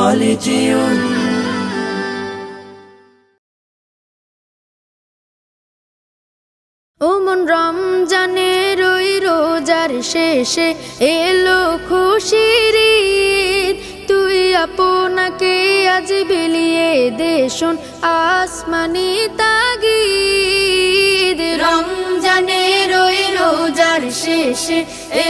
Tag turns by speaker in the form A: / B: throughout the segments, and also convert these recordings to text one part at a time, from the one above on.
A: خالدون
B: ওমন রমজানের ওই রোজার শেষে এলো খুশির ঈদ, তুই আপনাকে আজ বিলিয়ে দে শোন আসমানি তাগিদ। রমজানের ওই রোজার শেষে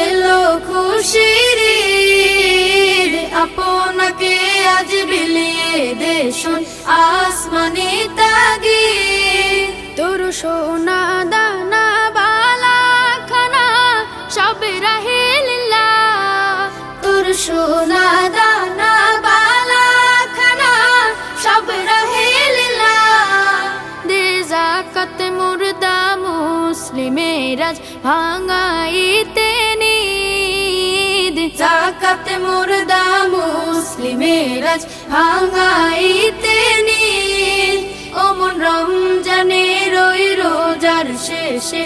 B: এলো খুশির ঈদ, আপনাকে আজ বিলিয়ে দে শোন আসমানি তাগিদ। তোর সোনা দানা বালা খানা সব রাহে লিল্লাহ, তোর সোনা দানা বালা খানা সব রাহে লিল্লাহ। দে যাকাত মুর্দা মুসলিমের আজ ভাঙাইতে নিদ, যাকাত মুর্দা মুসলিমের আজ ভাঙাইতে নিদ। ওমন রমজানের ওই রোজার শেষে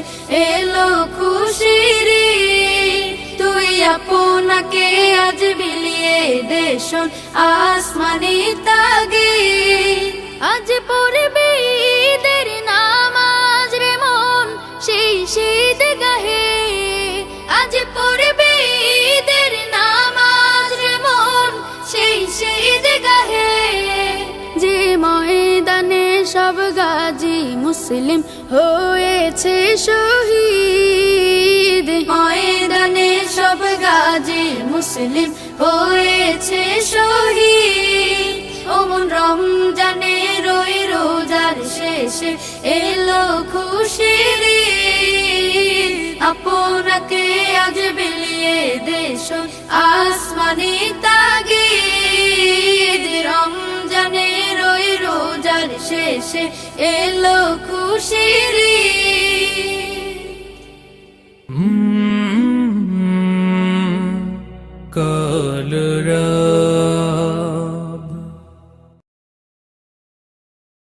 B: এলো খুশির ঈদ, তুই আপনাকে আজ বিলিয়ে দে শোন আসমানি তাগিদ। আজ পড়বি ঈদের নামাজ রে মন সেই শীত গাহে, আজ পড়বি ঈদের নামাজ রে মন সেই শীত গাহে। যে ময়দানে সব গাজী মুসলিম হয়েছে শহীদ, ময়দানে সব গাজী মুসলিম হয়েছে শহীদ। ওমন রমজানের ওই রোজার শেষে এলো খুশির ঈদ, আপনাকে আজ বিলিয়ে দে শোন আসমানি তাগিদ। রমজানের ওই রোজার শেষে এলো খুশির ঈদ।
A: কলরা